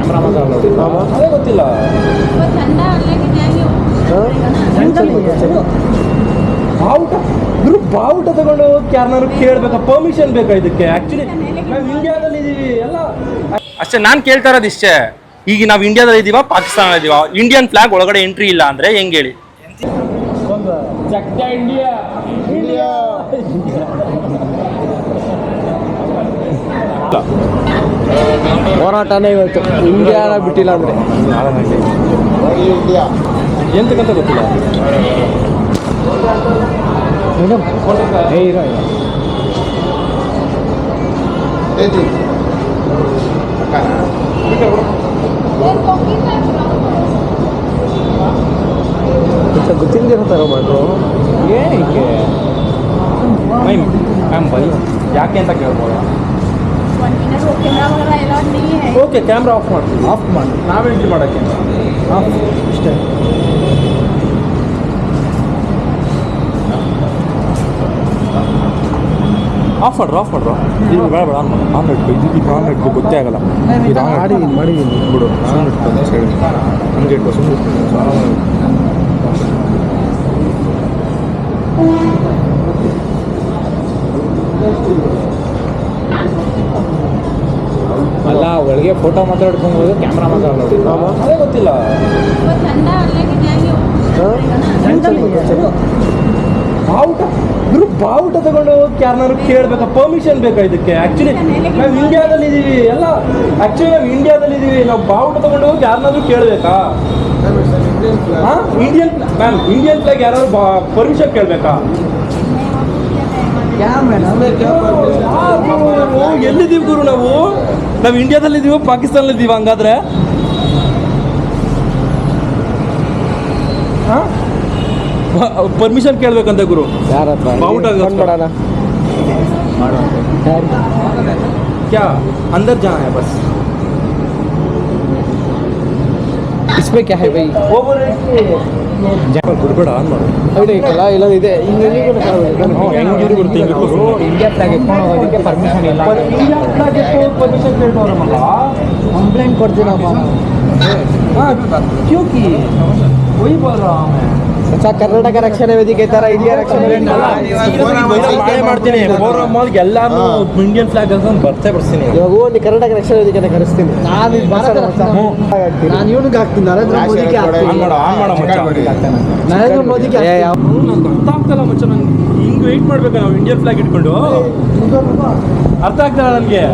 Camera ಮಾತ್ರ ಅದೇ ಗೊತ್ತಿಲ್ಲ. ಬಾವುಟ ತಗೊಂಡು ಹೋಗಕ್ಕೆ ಯಾರನ್ನಾರು ಕೇಳಬೇಕಾ? ಪರ್ಮಿಷನ್ ಬೇಕಾ ಇದಕ್ಕೆ? ಆಕ್ಚುಲಿ ನಾವು ಇಂಡಿಯಾದಲ್ಲಿ ಇದೀವಿ ಎಲ್ಲ ಅಷ್ಟೇ. ನಾನು ಕೇಳ್ತಾ ಇರೋದು ಇಷ್ಟೇ, ಈಗ ನಾವು ಇಂಡಿಯಾದಲ್ಲಿ ಇದೀವ, ಪಾಕಿಸ್ತಾನ ಇದೀವ, ಇಂಡಿಯನ್ ಫ್ಲಾಗ್ ಒಳಗಡೆ ಎಂಟ್ರಿ ಇಲ್ಲ ಅಂದ್ರೆ ಹೆಂಗೆ ಹೇಳಿ? ಇಂಡಿಯಾ ಇಂಡಿಯಾ ಹೋರಾಟನೇ ಇವತ್ತು ಇಂಡಿಯಾನ ಬಿಟ್ಟಿಲ್ಲ ಅಂದ್ರೆ ಇಂಡಿಯಾ ಎಂತಕ್ಕಂತ ಗೊತ್ತಿಲ್ಲ ಮೇಡಮ್. ಗೊತ್ತಿಲ್ಲದಿರೋ ಮಾಡ್ರು ಏನಕ್ಕೆ ಮ್ಯಾಮ್ ಬೈ ಯಾಕೆ ಅಂತ ಕೇಳ್ಬೋದು. ಓಕೆ, ಕ್ಯಾಮ್ರಾ ಆಫ್ ಮಾಡಿ ನಾವೇ ಎಂಟ್ರಿ ಮಾಡೋಕ್ಕೆ ಇಷ್ಟೇ. ಆಫ್ ಮಾಡ್ರು ಇದು ಬೇಡ ಆನ್ ಇಟ್ಕೊ. ಇದು ಆನ್ ಇಟ್ಕೊ, ಗೊತ್ತೇ ಆಗಲ್ಲ. ಇದು ಮಾಡಿದ್ದೀನಿ ಬಿಡು. ಸುಮ್ಮನೆ ಇಟ್ಕೊಂಡು ಸೈಡ್ ಹಂಗೆ ಇಟ್ಕೊ, ಸುಮ್ಮನೆ ಅಲ್ಲ, ಒಳಗೆ ಫೋಟೋ ಮಾತ್ರ ಇಟ್ಕೊಬೋದು, ಕ್ಯಾಮ್ರಾ ಮಾತ್ರ ಅದೇ ಗೊತ್ತಿಲ್ಲ. ಬಾವುಟ ತಗೊಂಡು ಹೋಗಕ್ಕೆ ಯಾರನ್ನಾರು ಕೇಳಬೇಕಾ? ಪರ್ಮಿಷನ್ ಬೇಕಾ ಇದಕ್ಕೆ? ಆಕ್ಚುಲಿ ನಾವು ಇಂಡಿಯಾದಲ್ಲಿ ಇದೀವಿ ಎಲ್ಲ. ನಾವು ಬಾವುಟ ತಗೊಂಡು ಹೋಗಕ್ಕೆ ಯಾರನ್ನಾದ್ರೂ ಕೇಳಬೇಕಾ? ಇಂಡಿಯನ್ ಫ್ಲಾಗ್ ಯಾರಾದ್ರು ಪರ್ಮಿಷನ್ ಕೇಳಬೇಕಾ? ಎಲ್ಲಿದ್ದೀವಿ ಗುರು? ನಾವು ಇಂಡಿಯಾದಲ್ಲಿ ಇದೀವೋ ಪಾಕಿಸ್ತಾನಲ್ಲಿ ಇದೀವ? ಹಂಗಾದ್ರೆ ಪರ್ಮಿಷನ್ ಕೇಳ್ಬೇಕಂತ ಗುರು. ಯಾರ ಹತ್ರ? ಬಾವುಟ क्या अंदर जाना है बस. इसमें क्या है भाई? ಬಿಡ್ಬೇಡ, ಆನ್ ಮಾಡು. ಇಲ್ಲ ಇದೆ ಹೆಂಗಿರು ಬರುತ್ತೆ ಇಂಡಿಯಾ ಫ್ಲಾಗ್ ಎತ್ಕೊಂಡು ಹೋಗೋದಕ್ಕೆ ಪರ್ಮಿಷನ್ ಇಲ್ಲ. ಇಂಡಿಯಾ ಫ್ಲಾಗ್ ಪರ್ಮಿಷನ್ ಕೇಳ್ತವ್ರಲ್ಲ, ಕಂಪ್ಲೇಂಟ್ ಕೊಡ್ತೀನಪ್ಪ. ಕ್ಯೂಕಿ वही बोल रहा हूँ मैं. ಕರ್ನಾಟಕ ರಕ್ಷಣಾ ವೇದಿಕೆ ತರ ಇಂಡಿಯಾ ರಕ್ಷಣಾ ಮಾಡ್ತೀನಿ. ಎಲ್ಲಾರು ಇಂಡಿಯನ್ ಫ್ಲಾಗ್ ಹಾಕೊಂಡು ಬರ್ತೀನಿ. ಇವಾಗ ಕರ್ನಾಟಕ ರಕ್ಷಣಾ ವೇದಿಕೆ ಕರೆಸ್ತೀನಿ. ನಾನು ಇವನಿಗೆ ಹಾಕ್ತೀನಿ, ನರೇಂದ್ರ ಮೋದಿಗೆ ನರೇಂದ್ರ ಮೋದಿಗೆ ಅರ್ಥ ಆಗ್ತಲ್ಲ ಮಚ್ಚ. ನಂಗೆ ಹಿಂಗೆ ವೆಯ್ಟ್ ಮಾಡ್ಬೇಕು ನಾವು ಇಂಡಿಯನ್ ಫ್ಲಾಗ್ ಇಟ್ಕೊಂಡು. ಅರ್ಥ ಆಗ್ತಲ್ಲ ನನಗೆ.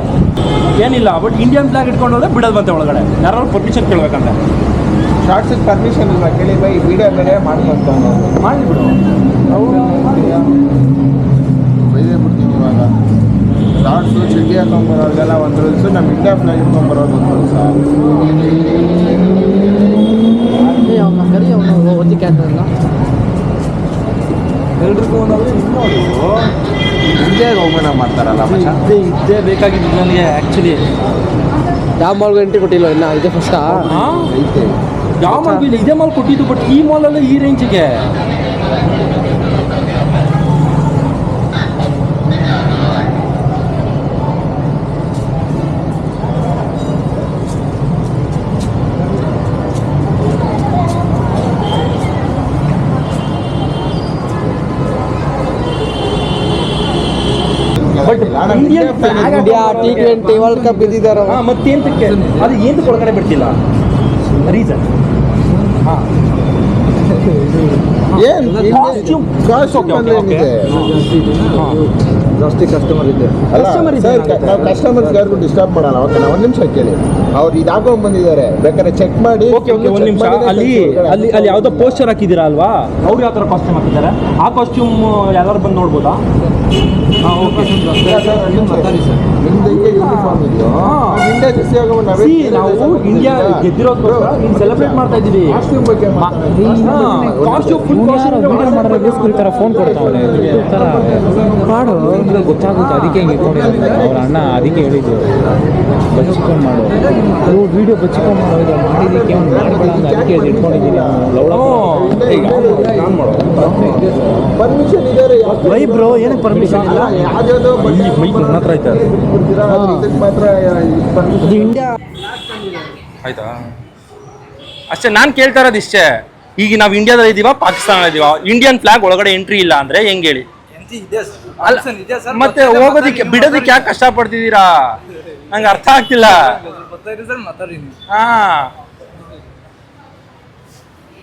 ಏನಿಲ್ಲ, ಬಟ್ ಇಂಡಿಯನ್ ಫ್ಲಾಗ್ ಇಟ್ಕೊಂಡು ಹೋದ್ರೆ ಬಿಡೋದು ಬಂತೆ ಒಳಗಡೆ. ಯಾರು ಪರ್ಮಿಷನ್ ಕೇಳ್ಬೇಕಂತ. ಶಾರ್ಟ್ಸಿಗೆ ಪರ್ಮಿಷನ್ ಇಲ್ಲ ಕೇಳಿ ಬೈ. ವಿಡಿಯೋ ಬೇರೆ ಮಾಡ್ಕೊಳ್ತಾವೆ, ಮಾಡಿಬಿಡು. ಬೈದೇ ಬಿಡ್ತೀನಿ ಇವಾಗ. ಶಾರ್ಟ್ಸು ಚಡ್ಡಿ ಹಾಕೊಂಬರೋದೆಲ್ಲ ಒಂದು ರೂಲ್ಸು, ನಮ್ಮ ಇಂಡಿಯಾ ಫ್ಲಾಗ್ ಇಟ್ಕೊಂಬರೋದು ಒಂದು ರೂಲ್ಸ. ಕರಿ ಅವನು ಒತ್ತಿಗೆ ಹಾಕಲ್ಲ ಎಲ್ರಿಗೂ ಒಂದಾದ್ರೆ ಇಂಡಿಯಾಗೆ ಅವಮಾನ ಮಾಡ್ತಾರಲ್ಲ ಮಚ್ಚ. ಇದ್ದೇ ಬೇಕಾಗಿದ್ದು ನನಗೆ ಆ್ಯಕ್ಚುಲಿ. ಯಾವ ಮಾಲ್ಗೆ ಎಂಟ್ರಿ ಕೊಟ್ಟಿಲ್ಲ ಇನ್ನ? ಇದೆ ಫಸ್ಟಾ? ಐತೆ ಯಾವ ಮಾಲ್ ಇಲ್ಲ, ಇದೇ ಮಾಲ್ ಕೊಟ್ಟಿದ್ದು. ಬಟ್ ಈ ಮಾಲಲ್ಲ ಈ ರೇಂಜಿಗೆ. But India T20 world cup ಇದ್ದಿದ್ದಾರೆ. ಮತ್ತೇಂತಕ್ಕೆ ಅದು ಏಂತಕ್ಕೆ ಒಳಗಡೆ ಬಿಡ್ತಿಲ್ಲ? ರೀಸನ್ ಜಾಸ್ತಿ ಕಸ್ಟಮರ್ ಇದೆ. ನಾವು ಕಸ್ಟಮರ್ಸ್ ಯಾರಿಗೂ ಡಿಸ್ಟರ್ಬ್ ಮಾಡಲ್ಲ. ಓಕೆ, ನಾವು ಒಂದು ನಿಮಿಷ ಕೇಳಿ. ಅವ್ರು ಇದು ಹಾಕೊಂಡು ಬಂದಿದ್ದಾರೆ, ಬೇಕಾದ್ರೆ ಚೆಕ್ ಮಾಡಿ. ಓಕೆ ಒಂದು ನಿಮಿಷ. ಅಲ್ಲಿ ಯಾವುದೋ ಪೋಸ್ಟರ್ ಹಾಕಿದ್ದೀರಾ ಅಲ್ವಾ? ಅವ್ರು ಯಾವ ಥರ ಕಾಸ್ಟ್ಯೂಮ್ ಹಾಕಿದ್ದಾರೆ? ಆ ಕಾಸ್ಟ್ಯೂಮ್ ಯಾರು ಬಂದು ನೋಡ್ಬೋದಾ? ನಿಮ್ದು ಹಿಂಗೆ ಯೂನಿಫಾರ್ಮ್ ಇದೆಯೋ? ಇಂಡಿಯಾ ಜೆರ್ಸಿ ಹಾಕೊಂಡು ನಾವು ಇಂಡಿಯಾ ಗೆದ್ದಿರೋದಕ್ಕೋಸ್ಕರ ಸೆಲೆಬ್ರೇಟ್ ಮಾಡ್ತಾ ಇದ್ದೀವಿ. ಕಾಸ್ಟ್ಯೂಮ್ ಬಗ್ಗೆ ಕಾಸ್ಟ್ಯೂಮ್ ಫುಲ್ ಈ ಥರ ಫೋನ್ ಕೊಡ್ತಾವನೆ ಮಾಡು ಗೊತ್ತಾಗುತ್ತೆ. ಅದಕ್ಕೆ ಹಿಂಗೆ ಇಟ್ಕೊಂಡಿದ್ದೀನಿ. ಅವ್ರ ಅಣ್ಣ ಅದಕ್ಕೆ ಹೇಳಿದ್ದು ಬಚ್ಚಿಕೊಂಡು ಮಾಡು, ವೀಡಿಯೋ ಬಚ್ಚಿಕೊಂಡು ಮಾಡೋದು ಮಾಡಿದ್ದಕ್ಕೆ ಅವ್ನು ಮಾಡಬೇಡ ಅಂತ ಅದಕ್ಕೆ ಇಟ್ಕೊಂಡಿದ್ದೀನಿ. ಪರ್ಮಿಷನ್ ಇದ್ದಾರೆ. ವೈ ಬ್ರೋ, ಏನಕ್ಕೆ ಪರ್ಮಿಷನ್ ಇಲ್ಲ? ಯಾವುದೋ ಮೈಕ್ ನನ್ನ ಹತ್ರ ಐತೆ. ಮಾತ್ರ ಇಂಡಿಯಾ ಆಯ್ತಾ ಅಷ್ಟೇ. ನಾನು ಕೇಳ್ತಾ ಇರೋದು ಇಷ್ಟೇ, ಈಗ ನಾವು ಇಂಡಿಯಾದಲ್ಲಿ ಇದೀವ ಪಾಕಿಸ್ತಾನ ಇದೀವ, ಇಂಡಿಯನ್ ಫ್ಲಾಗ್ ಒಳಗಡೆ ಎಂಟ್ರಿ ಇಲ್ಲ ಅಂದ್ರೆ ಹೆಂಗ್ ಹೇಳಿ? ಅಲ್ಲ, ಮತ್ತೆ ಹೋಗೋದಿಕ್ಕೆ ಬಿಡೋದಕ್ಕೆ ಯಾಕೆ ಕಷ್ಟಪಡ್ತಿದ್ದೀರಾ? ನಂಗೆ ಅರ್ಥ ಆಗ್ತಿಲ್ಲ. ಹಾ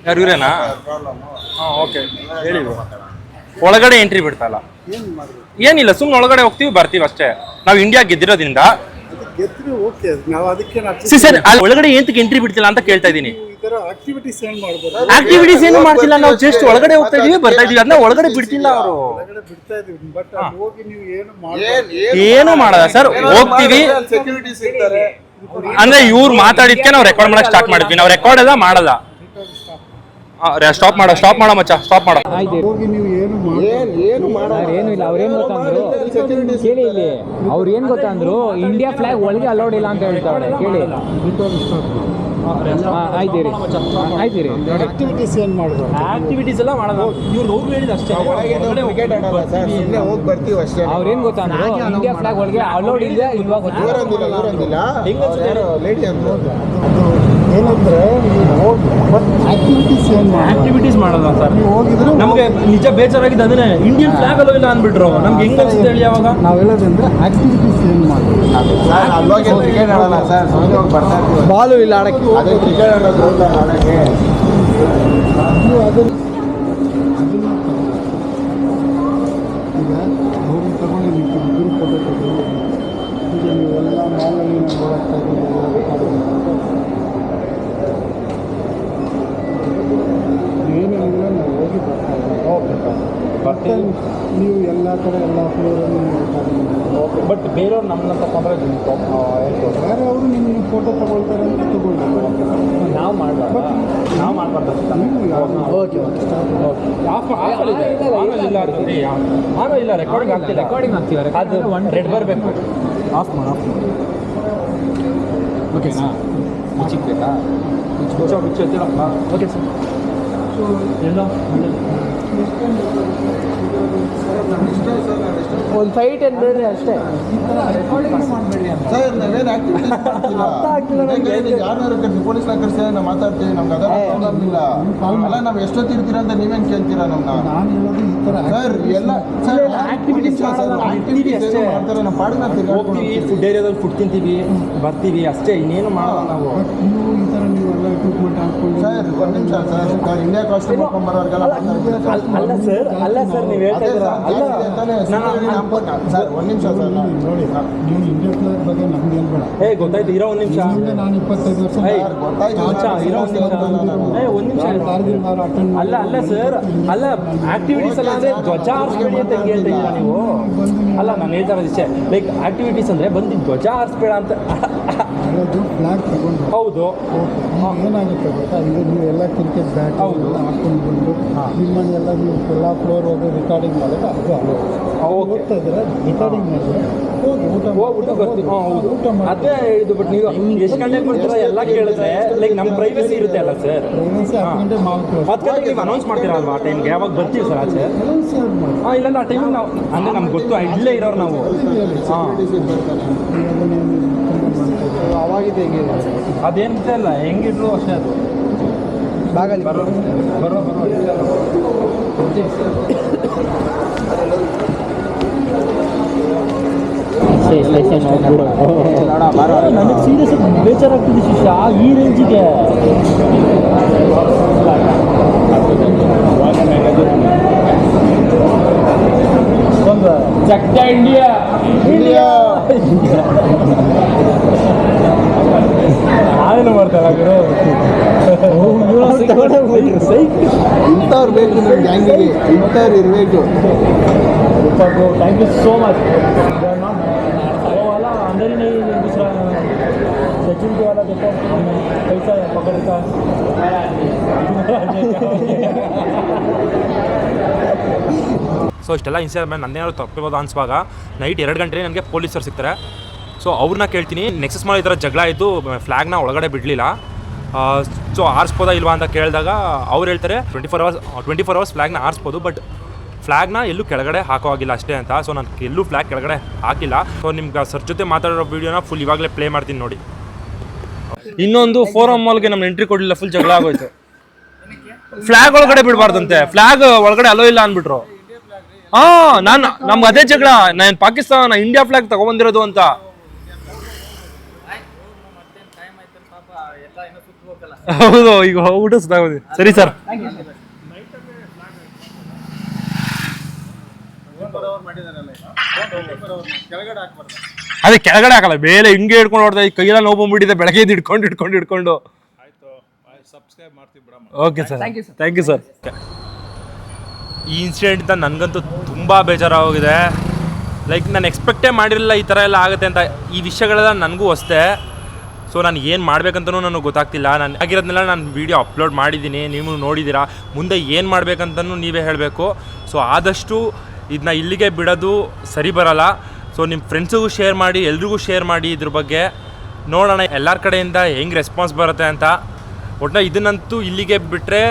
ಯಾರು ಇವ್ರೇನಾ? ಹಾಂ ಓಕೆ ಹೇಳಿ. ಒಳಗಡೆ ಎಂಟ್ರಿ ಬಿಡ್ತಲ್ಲ, ಏನಿಲ್ಲ, ಸುಮ್ಮನೆ ಒಳಗಡೆ ಹೋಗ್ತೀವಿ ಬರ್ತೀವಿ ಅಷ್ಟೇ. ನಾವು ಇಂಡಿಯಾ ಗೆದ್ದಿರೋದ್ರಿಂದ ಸರ್ ಅಲ್ಲಿ ಒಳಗಡೆ ಎಂತಕ್ಕೆ ಎಂಟ್ರಿ ಬಿಡ್ತಿಲ್ಲ ಅಂತ ಕೇಳ್ತಾ ಇದ್ದೀನಿ. ಆಕ್ಟಿವಿಟೀಸ್ ಏನು ಮಾಡ್ತಿಲ್ಲ, ನಾವು ಜಸ್ಟ್ ಒಳಗಡೆ ಹೋಗ್ತಾ ಇದೀವಿ ಬರ್ತಾ ಇದೀವಿ, ಅದನ್ನ ಒಳಗಡೆ ಬಿಡ್ತಿಲ್ಲ ಅವರು. ಏನು ಮಾಡಲ್ಲ ಸರ್, ಹೋಗ್ತೀವಿ ಅಂದ್ರೆ ಇವ್ರು ಮಾತಾಡಿದ್ಕೆ ನಾವು ರೆಕಾರ್ಡ್ ಮಾಡಕ್ ಸ್ಟಾರ್ಟ್ ಮಾಡಿದ್ವಿ. ನಾವು ರೆಕಾರ್ಡ್ ಎಲ್ಲ ಮಾಡಲ್ಲ. ಸ್ಟಾಪ್ ಮಾಡೋ ಮಚ್ಚ, ಸ್ಟಾಪ್ ಮಾಡೋ. ಏನು ಇಲ್ಲ, ಅವ್ರೇನ್ ಗೊತ್ತಂದ್ರು ಕೇಳಿ, ಇಲ್ಲಿ ಅವ್ರು ಏನ್ ಗೊತ್ತಂದ್ರು ಇಂಡಿಯಾ ಫ್ಲಾಗ್ ಒಳಗೆ ಅಲೌಡ್ ಇಲ್ಲ ಅಂತ ಹೇಳ್ತಾರೆ. ಕೇಳಿ ಆಯ್ತೀರಿ ಆಕ್ಟಿವಿಟೀಸ್ ಎಲ್ಲ ಮಾಡಲ್ಲ, ಇವ್ರು ಹೋಗಿ ಹೇಳಿದ ಅಷ್ಟೇ. ಹೋಗಿ ಬರ್ತೀವಿ ಅಷ್ಟೇ. ಅವ್ರೇನ್ ಗೊತ್ತಂದ್ರು ಇಂಡಿಯಾ ಫ್ಲಾಗ್ ಒಳಗೆ ಅಲೌಡ್ ಇಲ್ಲ ಇಲ್ವಾ ಗೊತ್ತಿಲ್ಲ. ಏನಂದ್ರೆ ಆಕ್ಟಿವಿಟೀಸ್ ಮಾಡಲ್ಲ ಸರ್. ನಮಗೆ ನಿಜ ಬೇಜಾರಾಗಿದೆ ಅದನ್ನೇ, ಇಂಡಿಯನ್ ಫ್ಲಾಗ್ ಅಲ್ಲೋ ಇಲ್ಲ ಅಂದ್ಬಿಟ್ರು. ನಮ್ಗೆ ಹೆಂಗ್ ಅನ್ಸುತ್ತೆ ಹೇಳಿ? ಅವಾಗ ನಾವು ಹೇಳೋದಂದ್ರೆ ಆಕ್ಟಿವಿಟೀಸ್ ಏನು ಮಾಡೋದು. ಕ್ರಿಕೆಟ್ ಆಡಲ್ಲ ಸರ್, ಹೋಗಿ ಬರ್ತಾ ಇರ್ತೀವಿ. ಬಾಲು ಇಲ್ಲ ಆಡಕ್ಕೆ, ಅದೇ ಕ್ರಿಕೆಟ್ ಆಡೋದು ಆಡಕ್ಕೆ. ಈಗ ಹೋಗಿ ತಗೊಂಡು ನೀವು ಫೋಟೋ ತಗೊಂಡು ಈಗ ನೀವೆಲ್ಲ ಮಾಲಲ್ಲಿ ಓಡಾಡ್ತಾ ಏನೇನಿಲ್ಲ ನಾವು ಹೋಗಿ ಬರ್ತಾ ಇದ್ದೀವಿ. ನೀವು ಎಲ್ಲ ಕಡೆ ಎಲ್ಲ ಫ್ಲೋರನ್ನು ಓಕೆ, ಬಟ್ ಬೇರೆಯವ್ರು ನಮ್ಮನ್ನ ತಗೊಂಡ್ರೆ ಬೇರೆ ಅವರು ನಿಮಗೆ ಫೋಟೋ ತಗೊಳ್ತಾರೆ ಅಂತ ತಗೊಳ್ತಾರೆ. ನಾವು ಮಾಡಬಾರ್ದು, ನಾವು ಮಾಡಬಾರ್ದು. ಓಕೆ ಇಲ್ಲ, ರೆಕಾರ್ಡಿಂಗ್ ಆಗ್ತಿಲ್ಲ. ರೆಕಾರ್ಡಿಂಗ್ ಆಗ್ತೀವಿ, ಅದು ರೆಡ್ ಬರಬೇಕು. ಆಫ್ ಮಾಡಿ. ಓಕೆ ಮುಚ್ಚಿಕ್ಬೇಕಾ? ಮುಚ್ಚ ಓಕೆ ಸರ್. ಎಲ್ಲ ಒಂದು ಫೈಟ್ ಏನು ಬೇಡ್ರಿ ಅಷ್ಟೇ. ಸರ್ ನಾವೇನು ಯಾರು ಪೊಲೀಸ್ನ ಕರ್ಸಿ ನಾವು ಮಾತಾಡ್ತೀವಿ, ನಮ್ಗೆ ಅದರ ಪ್ರಾಬ್ಲಮ್ ಇಲ್ಲ. ಅಲ್ಲ ನಾವು ಎಷ್ಟೊತ್ತಿರ್ತೀರ ಅಂತ ನೀವೇನು ಕೇಳ್ತೀರಾ ನಮ್ಮನ್ನ? ನಾನು ಹೇಳೋದು ಈ ಥರ ಸರ್ ಎಲ್ಲ ಸರ್ ಆಕ್ಟಿವಿಟೀಸ್ ಮಾಡ್ತಾರೆ, ನಾವು ಪಾಡಿನ ಹೋಗ್ತೀವಿ, ಫುಡ್ ಏರಿಯಾದಲ್ಲಿ ಫುಡ್ ತಿಂತೀವಿ ಬರ್ತೀವಿ ಅಷ್ಟೇ, ಇನ್ನೇನು ಮಾಡಲ್ಲ ನಾವು. ನೀವು ಈ ಥರ ನೀವೆಲ್ಲ ಎಕ್ವಿಪ್ಮೆಂಟ್ ಹಾಕ್ಕೊಂಡು ಸರ್ ಒಂದು ನಿಮಿಷ ಸರ್, ಇಂಡಿಯಾ ಕಾಸ್ಟ್ಯೂಮ್ ಹಾಕೊಂಡ್ ಬರೋರ್ಗೆಲ್ಲ ಅಲ್ಲ ಸರ್ ನೀವು ಹೇಳ್ತಾ ಇದ್ದೀರಾ? ಸರ್ ಒಂದು ನಿಮಿಷ ಸರ್ ನೋಡಿ, ನೀವು ಇಂಡಿಯಾ ಫ್ಲಾಗ್ ಬಗ್ಗೆ ನಮ್ಗೆ ಹೇಳ್ಬೇಡ. ಗೊತ್ತಾಯ್ತು, ಇರೋ ಒಂದು ನಿಮಿಷ. ನಾನು 25 ವರ್ಷ ಅಲ್ಲ ಸರ್, ಅಲ್ಲ ಆಕ್ಟಿವಿಟೀಸ್ ಅಲ್ಲ ಅಂದ್ರೆ ಧ್ವಜ ಹಾರಿಸ್ಬೇಡಿ ಅಂತ ಹೇಳ್ತಾ ಇದ್ದೀರಾ ನೀವು? ಅಲ್ಲ ನಾನು ಹೇಳ್ತಾ ಇರೋದು ಇಷ್ಟೇ, ಲೈಕ್ ಆಕ್ಟಿವಿಟೀಸ್ ಅಂದ್ರೆ ಬಂದು ಧ್ವಜ ಹಾರಿಸ್ಬೇಡ ಅಂತ. ಫ್ಲಾಗ್ ತಗೊಂಡು ಹೌದು, ಏನಾಗುತ್ತೆ ಗೊತ್ತಾ, ಈಗ ನೀವೆಲ್ಲ ಕ್ರಿಕೆಟ್ ಬ್ಯಾಟ್ ಹಾಕೊಂಡು ಬಂದು ನಿಮ್ಮನ್ನೆಲ್ಲ ನೀವು ಎಲ್ಲ ಫ್ಲೋರ್ ಹೋಗಿ ರೆಕಾರ್ಡಿಂಗ್ ಮಾಡೋದು ಅದು ಅಲ್ಲ. ಹೋಗ್ತಾ ಇದ್ರೆ ರೆಕಾರ್ಡಿಂಗ್ ಮಾಡಿದ್ರೆ ಹೋಗಿ ಊಟ ಬರ್ತೀವಿ. ಊಟ ಮಾಡಿ ಅದೇ ಇದು. ಬಟ್ ನೀವು ಎಷ್ಟು ಗಂಟೆಗೆ ಬರ್ತೀರಾ ಎಲ್ಲ ಕೇಳಿದ್ರೆ ಲೈಕ್ ನಮ್ಮ ಪ್ರೈವಸಿ ಇರುತ್ತೆ ಅಲ್ಲ ಸರ್. ಪ್ರೈವಸಿ 10 ಗಂಟೆ ಮಾಡ್ತೀವಿ. 10 ಗಂಟೆಗೆ ನೀವು ಅನೌನ್ಸ್ ಮಾಡ್ತೀರಾ ಅಲ್ವಾ ಆ ಟೈಮ್ಗೆ? ಯಾವಾಗ ಬರ್ತೀವಿ ಸರ್ ಆಚೆ? ಇಲ್ಲ ಆ ಟೈಮಿಗೆ ನಾವು ಅಂದರೆ ನಮ್ಗೆ ಗೊತ್ತು ಇಲ್ಲೇ ಇರೋರು ನಾವು. ಅವಾಗಿದೆ ಹೆಂಗಿದೆ ಅದೇನಿದೆ ಅಲ್ಲ, ಹೆಂಗಿದ್ರು ಅಷ್ಟೇ ಅದು ಬಾಗಲಿ ಬರೋ ನನಗೆ ಸೀರಿಯಸ್ ಬೇಜಾರಾಗ್ತಿದೆ ಶಿಷ್ಯ ಈ ರೇಂಜಿಗೆ. ಚಕ್ಕ ಇಂಡಿಯಾ ನಾವೇನು ಮಾಡ್ತಾರ ಇಂಥವ್ರು ಬೇಕು ನಮ್ಮ ಗ್ಯಾಂಗಿಗೆ, ಇಂಥವ್ರು ಇರಬೇಕು. Thank you so much. वो वाला अंदर ही नहीं, दूसरा सेक्यूरिटी वाला देखो, कैसा है पकड़ का. ಸೊ ಇಷ್ಟೆಲ್ಲ ಇನ್ಸಿಡೆಂಟ್ ಮೇಲೆ ನನ್ನೇನಾದ್ರು ತಪ್ಪಿರ್ಬೋದು ಅನ್ಸುವಾಗ ನೈಟ್ 2 ಗಂಟೆಗೆ ನನಗೆ ಪೊಲೀಸರು ಸಿಗ್ತಾರೆ. ಸೊ ಅವ್ರನ್ನ ಕೇಳ್ತೀನಿ, ನೆಕ್ಸಸ್ ಮಾಡಿ ಈ ಥರ ಜಗಳ ಇದ್ದು ಫ್ಲ್ಯಾಗ್ನ ಒಳಗಡೆ ಬಿಡಲಿಲ್ಲ, ಸೊ ಆರಿಸ್ಬೋದಾ ಇಲ್ವಾ ಅಂತ ಕೇಳಿದಾಗ ಅವ್ರು ಹೇಳ್ತಾರೆ 24 hours ಫ್ಲ್ಯಾಗ್ನ ಆರಿಸ್ಬೋದು, ಬಟ್ ಫ್ಲ್ಯಾಗ್ನ ಎಲ್ಲೂ ಕೆಳಗಡೆ ಹಾಕೋ ಆಗಿಲ್ಲ ಅಷ್ಟೇ ಅಂತ. ಸೊ ನಾನು ಎಲ್ಲೂ ಫ್ಲ್ಯಾಗ್ ಕೆಳಗಡೆ ಹಾಕಿಲ್ಲ. ಸೊ ನಿಮ್ಗೆ ಸರ್ ಜೊತೆ ಮಾತಾಡೋ ವೀಡಿಯೋನ ಫುಲ್ ಇವಾಗಲೇ ಪ್ಲೇ ಮಾಡ್ತೀನಿ ನೋಡಿ. ಇನ್ನೊಂದು ಫೋರಮ್ ಮಾಲ್ಗೆ ನಮ್ಮ ಎಂಟ್ರಿ ಕೊಡಲಿಲ್ಲ, ಫುಲ್ ಜಗಳ ಆಗೋಯ್ತು. ಫ್ಲಾಗ್ ಒಳಗಡೆ ಬಿಡಬಾರ್ದಂತೆ, ಫ್ಲಾಗ್ ಒಳಗಡೆ ಅಲೋ ಇಲ್ಲ ಅಂದ್ಬಿಟ್ರು. ನಮ್ಗೆ ಅದೇ ಜಗಳ, ನಾನು ಪಾಕಿಸ್ತಾನ ಇಂಡಿಯಾ ಫ್ಲಾಗ್ ತಗೊಂಡ್ಬಂದಿರೋದು ಅಂತ. ಹೌದು, ಈಗ ಹೋಗ್ಬಿಟ್ಟು ಸುತ್ತಾಗೋದು. ಸರಿ ಸರ್. ಅದೇ ಕೆಳಗಡೆ ಹಾಕಲ್ಲ, ಬೇರೆ ಹಿಂಗೆ ಹಿಡ್ಕೊಂಡು ಹೊಡ್ತಾ ಕೈಯೆಲ್ಲ ನೋವು ಬಂದ್ಬಿಟ್ಟಿದೆ ಬೆಳಗ್ಗೆ ಹಿಡ್ಕೊಂಡು. Okay sir, thank you sir. ಈ ಇನ್ಸಿಡೆಂಟಿಂದ ನನಗಂತೂ ತುಂಬ ಬೇಜಾರಾಗೋಗಿದೆ. ಲೈಕ್ ನಾನು ಎಕ್ಸ್ಪೆಕ್ಟೇ ಮಾಡಿರಲಿಲ್ಲ ಈ ಥರ ಎಲ್ಲ ಆಗುತ್ತೆ ಅಂತ. ಈ ವಿಷಯಗಳೆಲ್ಲ ನನಗೂ ಹೊಸ್ತೆ. ಸೊ ನಾನು ಏನು ಮಾಡಬೇಕಂತನೂ ನನಗೆ ಗೊತ್ತಾಗ್ತಿಲ್ಲ. ನಾನು ಆಗಿರೋದನ್ನೆಲ್ಲ ನಾನು ವೀಡಿಯೋ ಅಪ್ಲೋಡ್ ಮಾಡಿದ್ದೀನಿ, ನೀವು ನೋಡಿದ್ದೀರಾ. ಮುಂದೆ ಏನು ಮಾಡಬೇಕಂತನೂ ನೀವೇ ಹೇಳಬೇಕು. ಸೊ ಆದಷ್ಟು ಇದನ್ನ ಇಲ್ಲಿಗೆ ಬಿಡೋದು ಸರಿ ಬರೋಲ್ಲ. ಸೊ ನಿಮ್ಮ ಫ್ರೆಂಡ್ಸಿಗೂ ಶೇರ್ ಮಾಡಿ, ಎಲ್ರಿಗೂ ಶೇರ್ ಮಾಡಿ ಇದ್ರ ಬಗ್ಗೆ. ನೋಡೋಣ ಎಲ್ಲರ ಕಡೆಯಿಂದ ಹೆಂಗೆ ರೆಸ್ಪಾನ್ಸ್ ಬರುತ್ತೆ ಅಂತ. ಒಟ್ಟು ಇದನ್ನಂತೂ ಇಲ್ಲಿಗೆ ಬಿಟ್ಟರೆ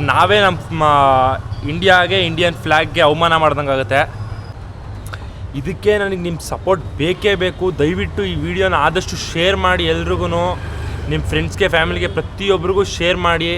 ನಾವೇ ನಮ್ಮ ಇಂಡಿಯಾಗೆ, ಇಂಡಿಯನ್ ಫ್ಲ್ಯಾಗ್ಗೆ ಅವಮಾನ ಮಾಡ್ದಂಗೆ ಆಗುತ್ತೆ. ಇದಕ್ಕೆ ನನಗೆ ನಿಮ್ಮ ಸಪೋರ್ಟ್ ಬೇಕೇ ಬೇಕು. ದಯವಿಟ್ಟು ಈ ವಿಡಿಯೋನ ಆದಷ್ಟು ಶೇರ್ ಮಾಡಿ ಎಲ್ರಿಗೂ, ನಿಮ್ಮ ಫ್ರೆಂಡ್ಸ್ಗೆ, ಫ್ಯಾಮಿಲಿಗೆ, ಪ್ರತಿಯೊಬ್ಬರಿಗೂ ಶೇರ್ ಮಾಡಿ.